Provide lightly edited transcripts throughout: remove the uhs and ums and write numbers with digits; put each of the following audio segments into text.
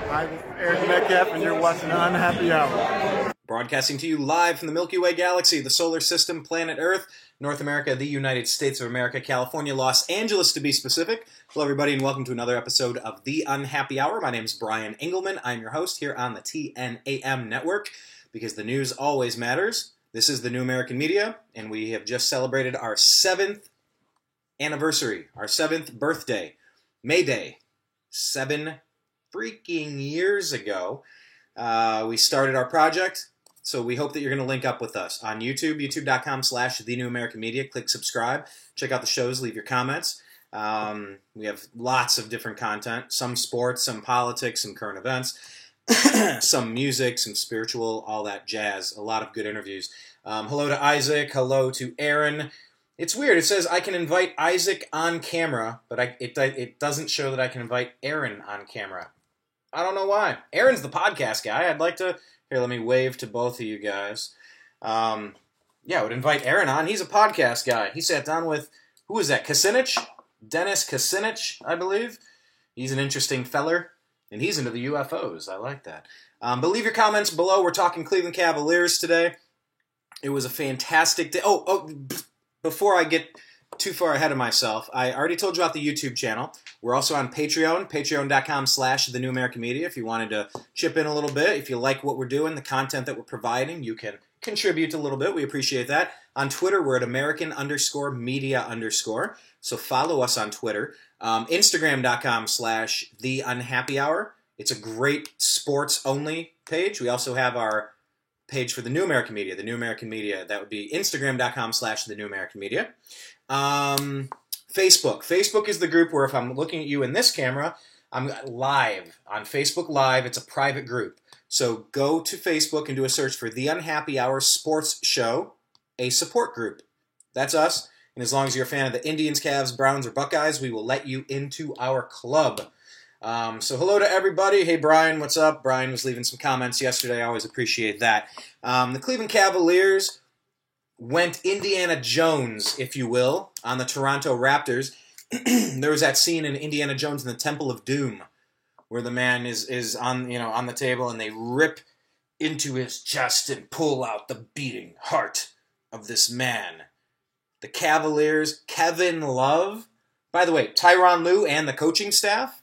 Hi, this is Eric Metcalf, and you're watching Unhappy Hour. Broadcasting to you live from the Milky Way galaxy, the solar system, planet Earth, North America, the United States of America, California, Los Angeles to be specific. Hello, everybody, and welcome to another episode of The Unhappy Hour. My name is Brian Engelman. I'm your host here on the TNAM network, because the news always matters. This is the New American Media, and we have just celebrated our 7th anniversary, our 7th birthday, May Day, 7 freaking years ago. We started our project, so we hope that you're going to link up with us on YouTube, youtube.com/The New American Media. Click subscribe, check out the shows, leave your comments. We have lots of different content, some sports, some politics, some current events, some music, some spiritual, all that jazz, a lot of good interviews. Hello to Isaac, hello to Aaron. It's weird, it says I can invite Isaac on camera, but it doesn't show that I can invite Aaron on camera. I don't know why. Aaron's the podcast guy. I'd like to... Here, let me wave to both of you guys. I would invite Aaron on. He's a podcast guy. He sat down with... Who is that? Kucinich? Dennis Kucinich, I believe. He's an interesting feller, and he's into the UFOs. I like that. But leave your comments below. We're talking Cleveland Cavaliers today. It was a fantastic day. Before I get too far ahead of myself, I already told you about the YouTube channel. We're also on Patreon, patreon.com/The New American Media. If you wanted to chip in a little bit, if you like what we're doing, the content that we're providing, you can contribute a little bit. We appreciate that. On Twitter, we're at American_media_. So follow us on Twitter. Instagram.com/The Unhappy Hour. It's a great sports-only page. We also have our page for the New American Media, the New American Media. That would be Instagram.com/The New American Media. Facebook. Facebook is the group where if I'm looking at you in this camera, I'm live on Facebook Live. It's a private group. So go to Facebook and do a search for The Unhappy Hour Sports Show, a support group. That's us. And as long as you're a fan of the Indians, Cavs, Browns, or Buckeyes, we will let you into our club. So hello to everybody. Hey, Brian, what's up? Brian was leaving some comments yesterday. I always appreciate that. The Cleveland Cavaliers went Indiana Jones, if you will, on the Toronto Raptors. There was that scene in Indiana Jones in the Temple of Doom where the man is on the table and they rip into his chest and pull out the beating heart of this man. The Cavaliers, Kevin Love. By the way, Tyronn Lue and the coaching staff,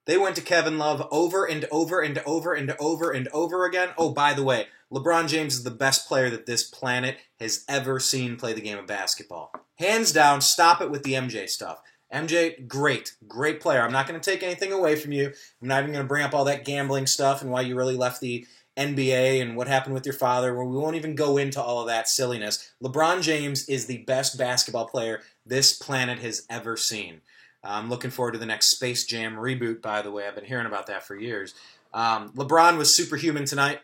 they went to Kevin Love over and over and over and over and over again. Oh, by the way, LeBron James is the best player that this planet has ever seen play the game of basketball. Hands down, stop it with the MJ stuff. MJ, great player. I'm not going to take anything away from you. I'm not even going to bring up all that gambling stuff and why you really left the NBA and what happened with your father. We won't even go into all of that silliness. LeBron James is the best basketball player this planet has ever seen. I'm looking forward to the next Space Jam reboot, by the way. I've been hearing about that for years. LeBron was superhuman tonight.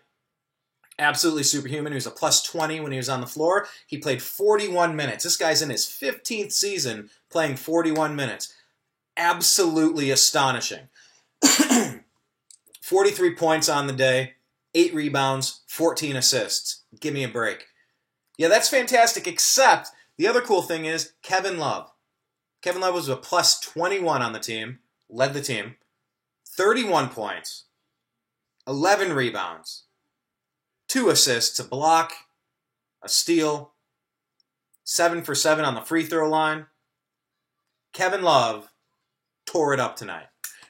Absolutely superhuman. He was a plus 20 when he was on the floor. He played 41 minutes. This guy's in his 15th season playing 41 minutes. Absolutely astonishing. 43 points on the day, 8 rebounds, 14 assists. Give me a break. Yeah, that's fantastic, except the other cool thing is Kevin Love. Kevin Love was a plus 21 on the team, led the team, 31 points, 11 rebounds, 2 assists, a block, a steal, 7 for 7 on the free throw line. Kevin Love tore it up tonight.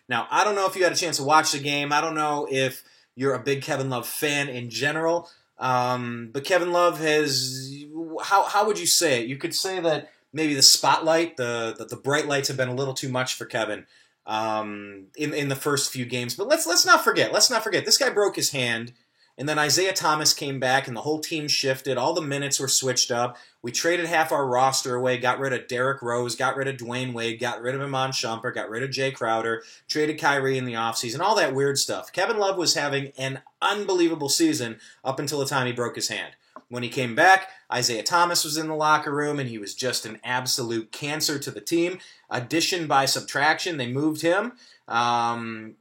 Now, I don't know if you had a chance to watch the game. I don't know if you're a big Kevin Love fan in general. But Kevin Love has, how would you say it? You could say that maybe the spotlight, the bright lights have been a little too much for Kevin in the first few games. But let's not forget. This guy broke his hand, and then Isaiah Thomas came back, and the whole team shifted. All the minutes were switched up. We traded half our roster away, got rid of Derrick Rose, got rid of Dwayne Wade, got rid of Iman Shumpert, got rid of Jay Crowder, traded Kyrie in the offseason, all that weird stuff. Kevin Love was having an unbelievable season up until the time he broke his hand. When he came back, Isaiah Thomas was in the locker room, and he was just an absolute cancer to the team. Addition by subtraction, they moved him. So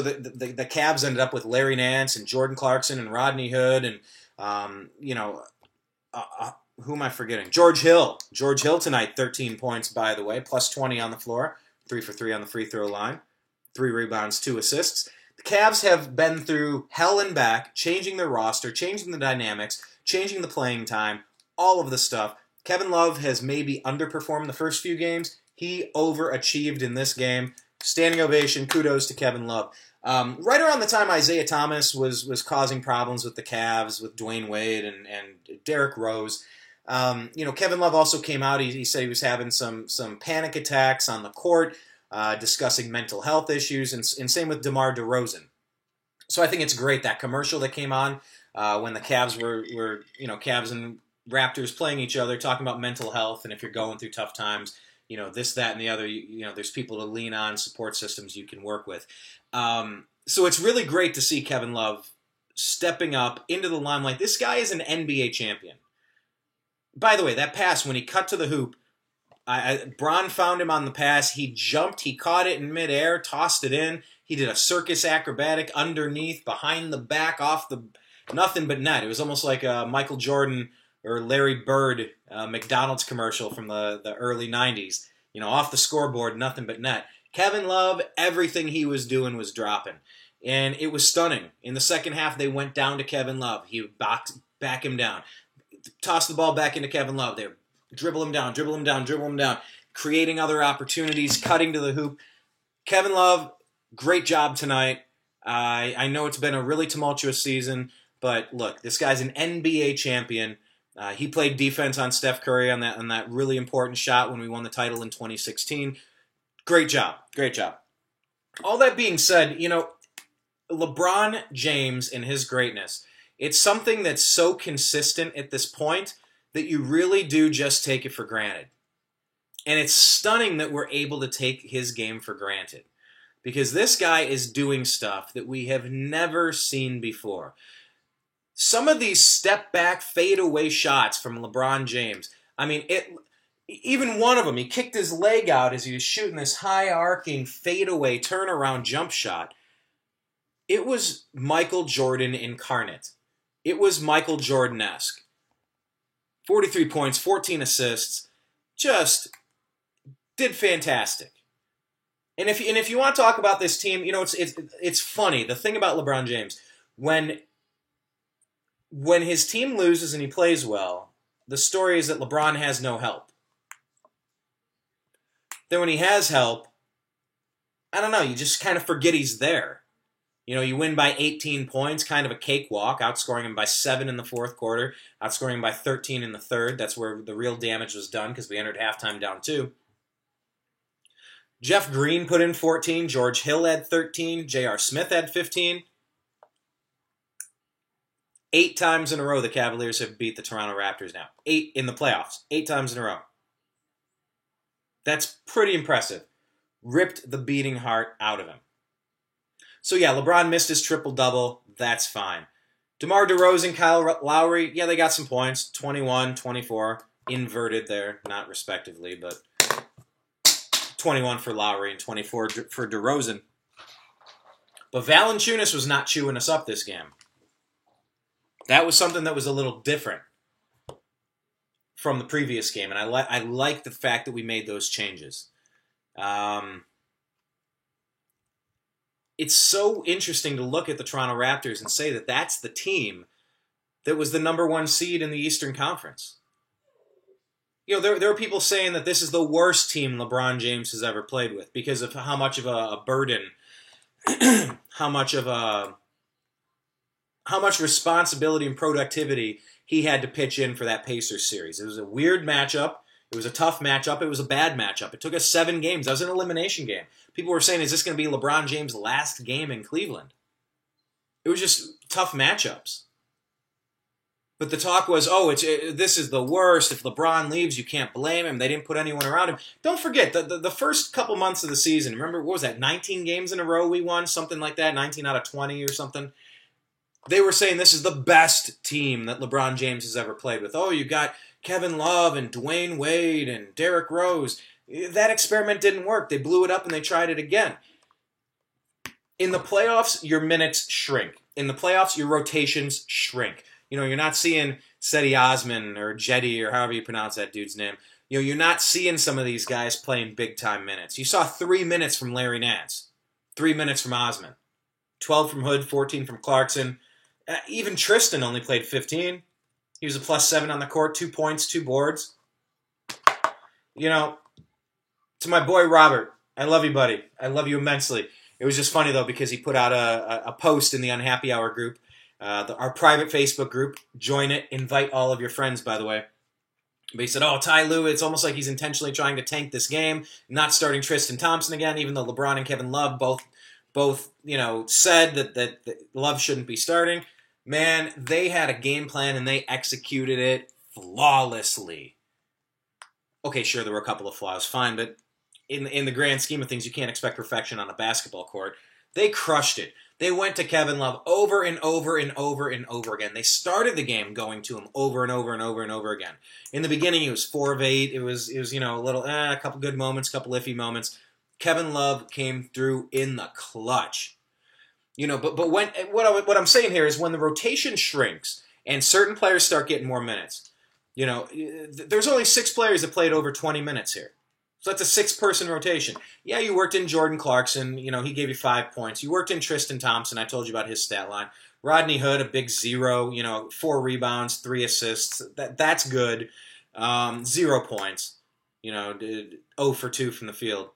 the Cavs ended up with Larry Nance and Jordan Clarkson and Rodney Hood and, who am I forgetting? George Hill. George Hill tonight, 13 points, by the way, plus 20 on the floor, 3 for 3 on the free throw line, 3 rebounds, 2 assists. The Cavs have been through hell and back, changing their roster, changing the dynamics, changing the playing time, all of the stuff. Kevin Love has maybe underperformed the first few games. He overachieved in this game. Standing ovation, kudos to Kevin Love. Right around the time Isaiah Thomas was causing problems with the Cavs, with Dwayne Wade and Derrick Rose, Kevin Love also came out. He said he was having some panic attacks on the court, discussing mental health issues, and same with DeMar DeRozan. So I think it's great, that commercial that came on when the Cavs were Cavs and Raptors playing each other, talking about mental health, and if you're going through tough times, this, that, and the other, there's people to lean on, support systems you can work with. So it's really great to see Kevin Love stepping up into the limelight. This guy is an NBA champion. By the way, that pass, when he cut to the hoop, Bron found him on the pass. He jumped, he caught it in midair, tossed it in. He did a circus acrobatic underneath, behind the back, off the nothing but net. It was almost like a Michael Jordan or Larry Bird McDonald's commercial from the early 90s. Off the scoreboard, nothing but net. Kevin Love, everything he was doing was dropping. And it was stunning. In the second half, they went down to Kevin Love. He would back him down. Toss the ball back into Kevin Love. They dribble him down, creating other opportunities, cutting to the hoop. Kevin Love, great job tonight. I know it's been a really tumultuous season, but look, this guy's an NBA champion. He played defense on Steph Curry on that really important shot when we won the title in 2016. Great job. All that being said, LeBron James and his greatness, it's something that's so consistent at this point that you really do just take it for granted. And it's stunning that we're able to take his game for granted, because this guy is doing stuff that we have never seen before. Some of these step-back, fade-away shots from LeBron James, even one of them, he kicked his leg out as he was shooting this high-arcing, fade-away, turnaround jump shot. It was Michael Jordan incarnate. It was Michael Jordan-esque. 43 points, 14 assists, just did fantastic. And if you want to talk about this team, it's funny. The thing about LeBron James, when his team loses and he plays well, the story is that LeBron has no help. Then when he has help, I don't know, you just kind of forget he's there. You win by 18 points, kind of a cakewalk, outscoring him by 7 in the fourth quarter, outscoring him by 13 in the third. That's where the real damage was done, because we entered halftime down 2. Jeff Green put in 14, George Hill had 13, J.R. Smith had 15. 8 times in a row the Cavaliers have beat the Toronto Raptors now. 8 in the playoffs. 8 times in a row. That's pretty impressive. Ripped the beating heart out of him. So yeah, LeBron missed his triple-double. That's fine. DeMar DeRozan, Kyle Lowry, yeah, they got some points. 21, 24. Inverted there, not respectively, but 21 for Lowry and 24 for DeRozan. But Valanciunas was not chewing us up this game. That was something that was a little different from the previous game, and I like the fact that we made those changes. It's so interesting to look at the Toronto Raptors and say that that's the team that was the number 1 seed in the Eastern Conference. There are people saying that this is the worst team LeBron James has ever played with because of how much of a burden, how much responsibility and productivity he had to pitch in for that Pacers series. It was a weird matchup. It was a tough matchup. It was a bad matchup. It took us 7 games. That was an elimination game. People were saying, is this going to be LeBron James' last game in Cleveland? It was just tough matchups. But the talk was, this is the worst. If LeBron leaves, you can't blame him. They didn't put anyone around him. Don't forget, the first couple months of the season, remember, what was that, 19 games in a row we won? Something like that, 19 out of 20 or something. They were saying this is the best team that LeBron James has ever played with. Oh, you got Kevin Love and Dwayne Wade and Derrick Rose. That experiment didn't work. They blew it up and they tried it again. In the playoffs, your minutes shrink. In the playoffs, your rotations shrink. You're not seeing Cedi Osman or Jetty or however you pronounce that dude's name. You're not seeing some of these guys playing big-time minutes. You saw 3 minutes from Larry Nance. 3 minutes from Osman. 12 from Hood, 14 from Clarkson. Even Tristan only played 15. He was a +7 on the court, 2 points, 2 boards. You know, to my boy Robert, I love you, buddy. I love you immensely. It was just funny, though, because he put out a post in the Unhappy Hour group, our private Facebook group. Join it. Invite all of your friends, by the way. But he said, Ty Lue, it's almost like he's intentionally trying to tank this game, not starting Tristan Thompson again, even though LeBron and Kevin Love both said that Love shouldn't be starting. Man, they had a game plan, and they executed it flawlessly. Okay, sure, there were a couple of flaws, fine, but in the grand scheme of things, you can't expect perfection on a basketball court. They crushed it. They went to Kevin Love over and over and over and over again. They started the game going to him over and over and over and over again. In the beginning, he was 4 of 8. It was a couple good moments, couple iffy moments. Kevin Love came through in the clutch. But what I'm saying here is when the rotation shrinks and certain players start getting more minutes, there's only 6 players that played over 20 minutes here. So that's a 6-person rotation. Yeah, you worked in Jordan Clarkson. He gave you 5 points. You worked in Tristan Thompson. I told you about his stat line. Rodney Hood, a big 0. 4 rebounds, 3 assists. That's good. 0 points. 0 for 2 from the field.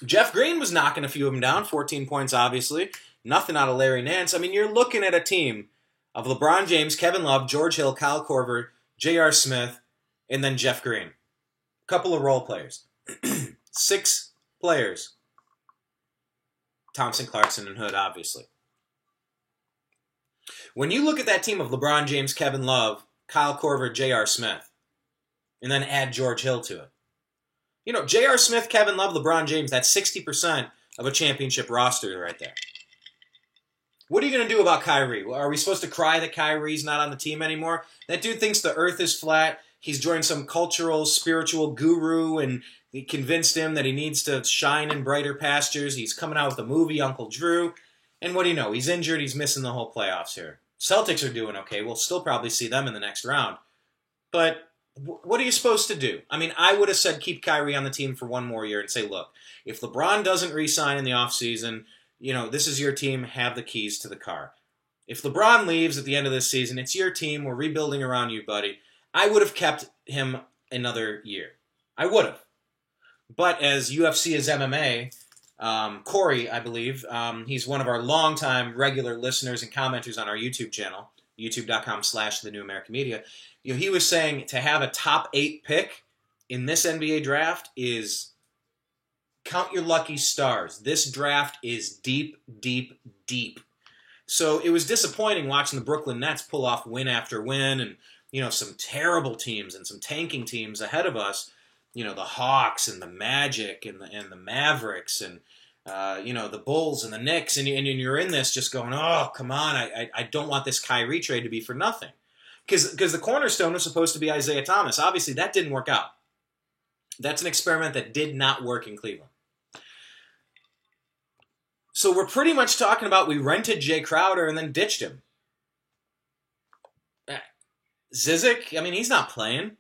Jeff Green was knocking a few of them down. 14 points, obviously. Nothing out of Larry Nance. I mean, you're looking at a team of LeBron James, Kevin Love, George Hill, Kyle Korver, J.R. Smith, and then Jeff Green. Couple of role players. 6 players. Thompson, Clarkson, and Hood, obviously. When you look at that team of LeBron James, Kevin Love, Kyle Korver, J.R. Smith, and then add George Hill to it. J.R. Smith, Kevin Love, LeBron James, that's 60% of a championship roster right there. What are you going to do about Kyrie? Are we supposed to cry that Kyrie's not on the team anymore? That dude thinks the earth is flat. He's joined some cultural, spiritual guru, and he convinced him that he needs to shine in brighter pastures. He's coming out with a movie, Uncle Drew. And what do you know? He's injured. He's missing the whole playoffs here. Celtics are doing okay. We'll still probably see them in the next round. But what are you supposed to do? I mean, I would have said keep Kyrie on the team for 1 more year and say, look, if LeBron doesn't re-sign in the offseason, this is your team. Have the keys to the car. If LeBron leaves at the end of this season, it's your team. We're rebuilding around you, buddy. I would have kept him another year. I would have. But as UFC is MMA, Corey, I believe, he's one of our longtime regular listeners and commenters on our YouTube channel, youtube.com/thenewamericanmedia. He was saying to have a top 8 pick in this NBA draft is count your lucky stars. This draft is deep, deep, deep. So it was disappointing watching the Brooklyn Nets pull off win after win and some terrible teams and some tanking teams ahead of us, the Hawks and the Magic and the Mavericks and, the Bulls and the Knicks. And you're in this just going, oh, come on, I don't want this Kyrie trade to be for nothing. Because the cornerstone was supposed to be Isaiah Thomas. Obviously, that didn't work out. That's an experiment that did not work in Cleveland. So we're pretty much talking about we rented Jay Crowder and then ditched him. Zizic, I mean, he's not playing.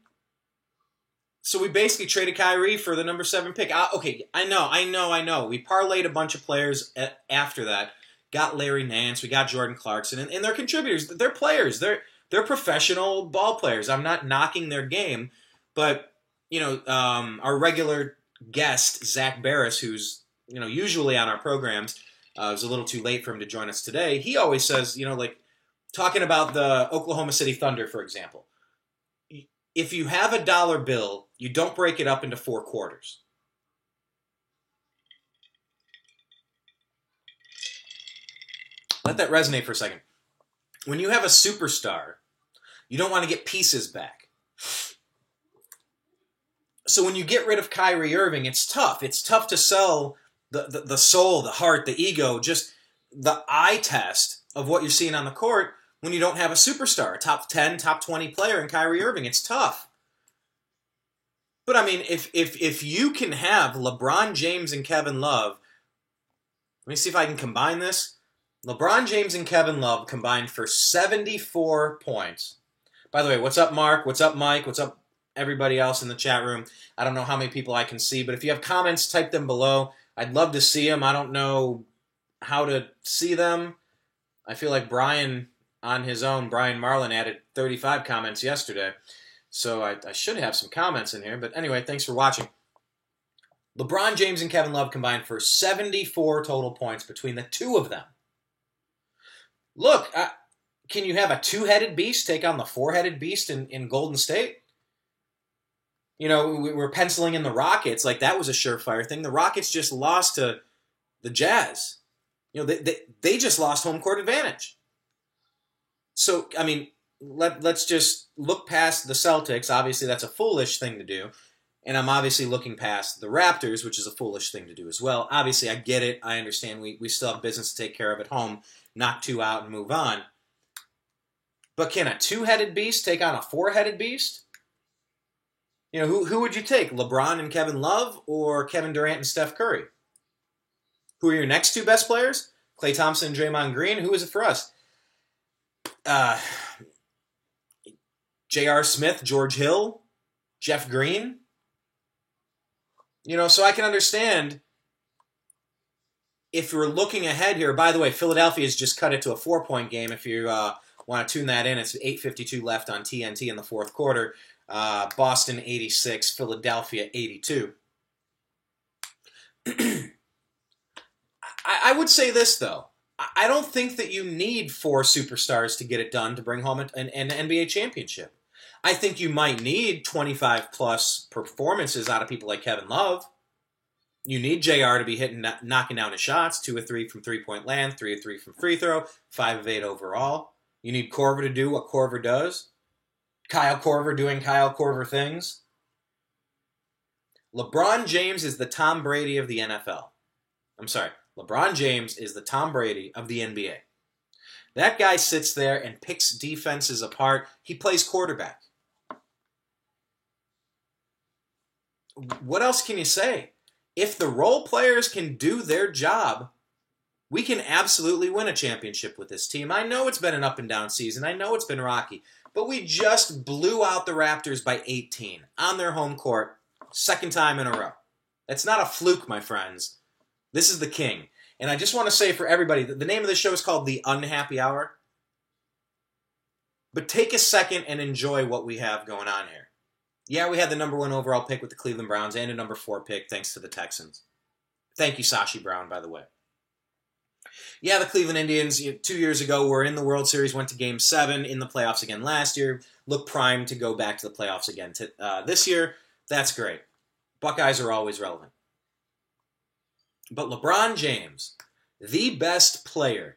So we basically traded Kyrie for the number 7 pick. Okay, I know. We parlayed a bunch of players after that. Got Larry Nance, we got Jordan Clarkson, and they're contributors. They're players. They're professional ball players. I'm not knocking their game, but our regular guest Zach Barris, who's usually on our programs, it was a little too late for him to join us today. He always says, talking about the Oklahoma City Thunder, for example. If you have a dollar bill, you don't break it up into 4 quarters. Let that resonate for a second. When you have a superstar, you don't want to get pieces back. So when you get rid of Kyrie Irving, it's tough. It's tough to sell the soul, the heart, the ego, just the eye test of what you're seeing on the court when you don't have a superstar, a top 10, top 20 player in Kyrie Irving. It's tough. But I mean, if you can have LeBron James and Kevin Love, let me see if I can combine this. LeBron James and Kevin Love combined for 74 points. By the way, what's up, Mark? What's up, Mike? What's up, everybody else in the chat room? I don't know how many people I can see, but if you have comments, type them below. I'd love to see them. I don't know how to see them. I feel like Brian on his own, Brian Marlin, added 35 comments yesterday. So I should have some comments in here. But anyway, thanks for watching. LeBron James and Kevin Love combined for 74 total points between the two of them. Look, can you have a two-headed beast take on the four-headed beast in Golden State? You know, we're penciling in the Rockets like that was a surefire thing. The Rockets just lost to the Jazz. You know, they just lost home court advantage. So, I mean, let's just look past the Celtics. Obviously, that's a foolish thing to do. And I'm obviously looking past the Raptors, which is a foolish thing to do as well. Obviously, I get it. I understand we still have business to take care of at home. Knock two out and move on. But can a two-headed beast take on a four-headed beast? You know, who would you take? LeBron and Kevin Love or Kevin Durant and Steph Curry? Who are your next two best players? Klay Thompson and Draymond Green. Who is it for us? J.R. Smith, George Hill, Jeff Green. You know, so I can understand if you're looking ahead here. By the way, Philadelphia's just cut it to a 4-point game. If you want to tune that in, it's 8:52 left on TNT in the fourth quarter. Boston 86, Philadelphia 82. I would say this, though. I don't think that you need 4 superstars to get it done to bring home an NBA championship. I think you might need 25-plus performances out of people like Kevin Love. You need JR to be knocking down his shots, 2 of 3 from three-point land, 3 of 3 from free throw, 5 of 8 overall. You need Korver to do what Korver does. Kyle Korver doing Kyle Korver things. LeBron James is the Tom Brady of the NFL. I'm sorry. LeBron James is the Tom Brady of the NBA. That guy sits there and picks defenses apart. He plays quarterback. What else can you say? If the role players can do their job, we can absolutely win a championship with this team. I know it's been an up and down season. I know it's been rocky. But we just blew out the Raptors by 18 on their home court, second time in a row. That's not a fluke, my friends. This is the king. And I just want to say for everybody, the name of the show is called The Unhappy Hour. But take a second and enjoy what we have going on here. Yeah, we had the number 1 overall pick with the Cleveland Browns and a number 4 pick thanks to the Texans. Thank you, Sashi Brown, by the way. Yeah, the Cleveland Indians 2 years ago were in the World Series, went to Game 7 in the playoffs again last year, look primed to go back to the playoffs again this year. That's great. Buckeyes are always relevant. But LeBron James, the best player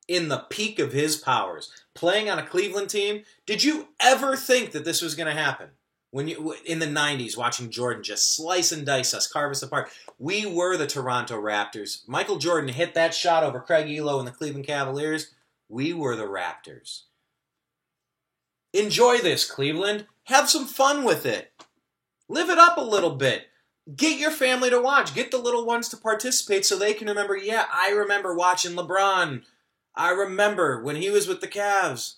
in the peak of his powers, playing on a Cleveland team, did you ever think that this was going to happen? When you in the 90s, watching Jordan just slice and dice us, carve us apart. We were the Toronto Raptors. Michael Jordan hit that shot over Craig Elo and the Cleveland Cavaliers. We were the Raptors. Enjoy this, Cleveland. Have some fun with it. Live it up a little bit. Get your family to watch. Get the little ones to participate so they can remember, yeah, I remember watching LeBron. I remember when he was with the Cavs.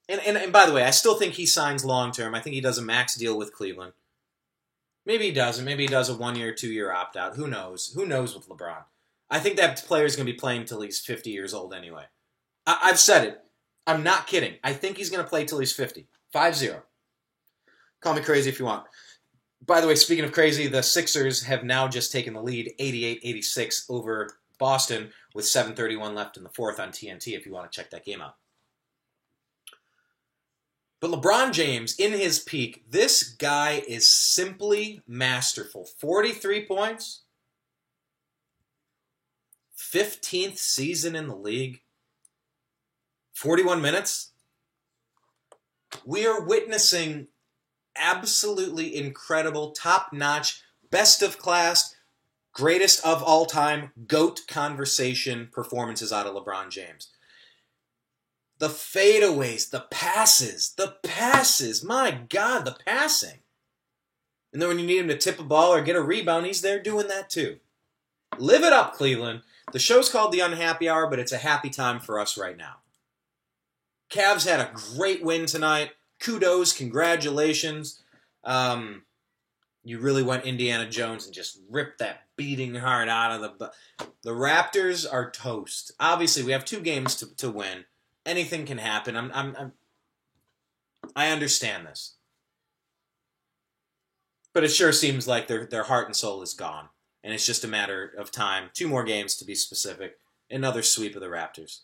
And by the way, I still think he signs long-term. I think he does a max deal with Cleveland. Maybe he doesn't. Maybe he does a 1-year, 2-year opt-out. Who knows? Who knows with LeBron? I think that player's going to be playing till he's 50 years old anyway. I've said it. I'm not kidding. I think he's going to play till he's 50. 5-0. Call me crazy if you want. By the way, speaking of crazy, the Sixers have now just taken the lead 88-86 over Boston with 7:31 left in the fourth on TNT if you want to check that game out. But LeBron James, in his peak, this guy is simply masterful. 43 points, 15th season in the league, 41 minutes. We are witnessing absolutely incredible, top-notch, best-of-class, greatest of all time, GOAT conversation performances out of LeBron James. The fadeaways, the passes, my God, the passing. And then when you need him to tip a ball or get a rebound, he's there doing that too. Live it up, Cleveland. The show's called The Unhappy Hour, but it's a happy time for us right now. Cavs had a great win tonight. Kudos, congratulations. You really went Indiana Jones and just ripped that beating hard out of the Raptors are toast. Obviously, we have 2 games to win. Anything can happen. I understand this. But it sure seems like their heart and soul is gone. And it's just a matter of time. 2 more games to be specific. Another sweep of the Raptors.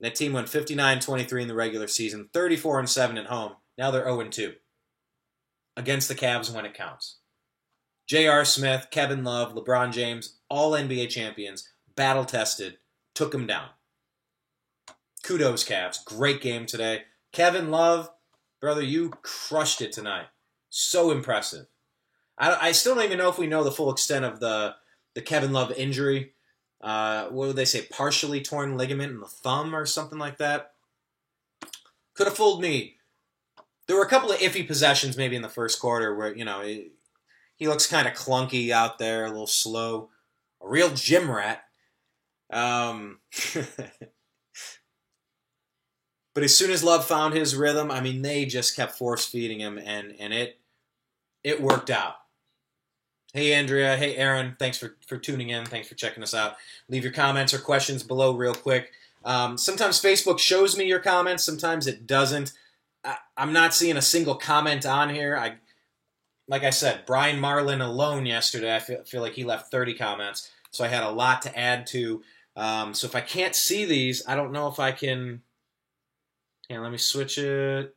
That team went 59-23 in the regular season, 34-7 at home. Now they're 0-2 against the Cavs when it counts. J.R. Smith, Kevin Love, LeBron James, all NBA champions, battle-tested, took them down. Kudos, Cavs. Great game today. Kevin Love, brother, you crushed it tonight. So impressive. I still don't even know if we know the full extent of the Kevin Love injury. What would they say? Partially torn ligament in the thumb or something like that. Could have fooled me. There were a couple of iffy possessions maybe in the first quarter where, he looks kind of clunky out there, a little slow. A real gym rat. But as soon as Love found his rhythm, they just kept force-feeding him, and it worked out. Hey, Andrea. Hey, Aaron. Thanks for tuning in. Thanks for checking us out. Leave your comments or questions below real quick. Sometimes Facebook shows me your comments. Sometimes it doesn't. I'm not seeing a single comment on here. Like I said, Brian Marlin alone yesterday, I feel like he left 30 comments. So I had a lot to add to. So if I can't see these, I don't know if I can... Yeah, let me switch it.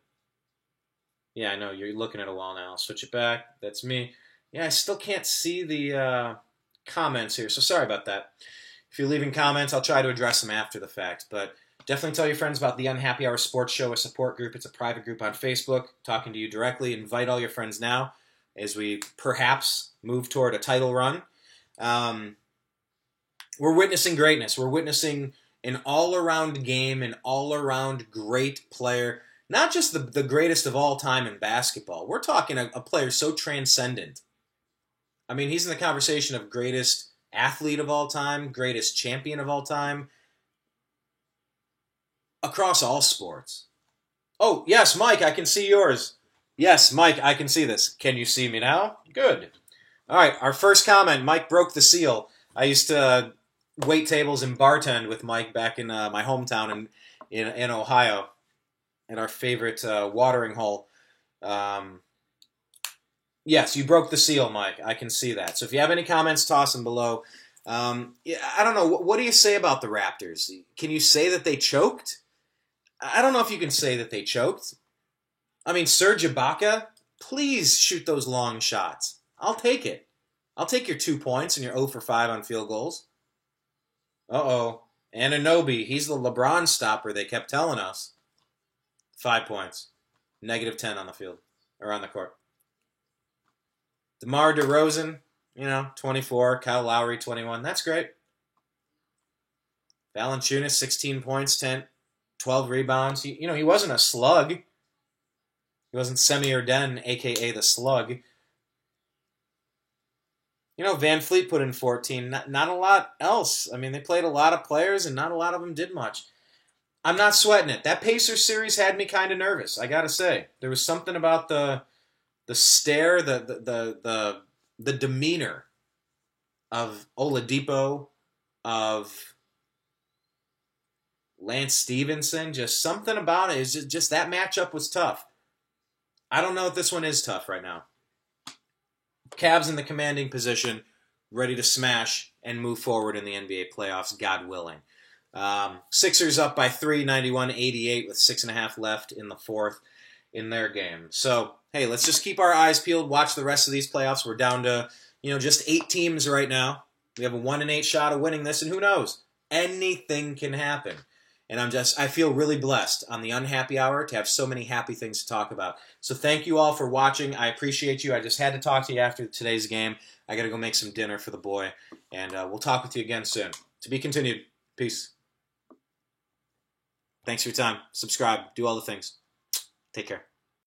Yeah, I know, you're looking at a wall now. I'll switch it back. That's me. Yeah, I still can't see the comments here, so sorry about that. If you're leaving comments, I'll try to address them after the fact. But definitely tell your friends about the Unhappy Hour Sports Show, a support group. It's a private group on Facebook, talking to you directly. Invite all your friends now as we perhaps move toward a title run. We're witnessing greatness. We're witnessing an all-around game, an all-around great player. Not just the greatest of all time in basketball. We're talking a player so transcendent. He's in the conversation of greatest athlete of all time, greatest champion of all time, across all sports. Oh, yes, Mike, I can see yours. Yes, Mike, I can see this. Can you see me now? Good. All right, our first comment, Mike broke the seal. I used to wait tables and bartend with Mike back in my hometown in Ohio at our favorite watering hole. Yes, you broke the seal, Mike. I can see that. So if you have any comments, toss them below. I don't know. What do you say about the Raptors? Can you say that they choked? I don't know if you can say that they choked. Serge Ibaka, please shoot those long shots. I'll take it. I'll take your 2 points and your 0 for 5 on field goals. Uh-oh. Anunoby, he's the LeBron stopper they kept telling us. 5 points. -10 on the field. Or on the court. DeMar DeRozan, 24. Kyle Lowry, 21. That's great. Valanciunas, 16 points, 12 rebounds. He wasn't a slug. He wasn't Semi Erden, a.k.a. the slug. Van Fleet put in 14. Not a lot else. They played a lot of players, and not a lot of them did much. I'm not sweating it. That Pacers series had me kind of nervous, I gotta say. There was something about the stare, the demeanor of Oladipo, of Lance Stevenson. Just something about it. It's just that matchup was tough. I don't know if this one is tough right now. Cavs in the commanding position, ready to smash and move forward in the NBA playoffs, God willing. Sixers up by 3, 91-88 with 6.5 left in the fourth in their game. So, hey, let's just keep our eyes peeled, watch the rest of these playoffs. We're down to, just 8 teams right now. We have a 1-8 shot of winning this, and who knows? Anything can happen. And I feel really blessed on the Unhappy Hour to have so many happy things to talk about. So thank you all for watching. I appreciate you. I just had to talk to you after today's game. I got to go make some dinner for the boy. And we'll talk with you again soon. To be continued. Peace. Thanks for your time. Subscribe. Do all the things. Take care.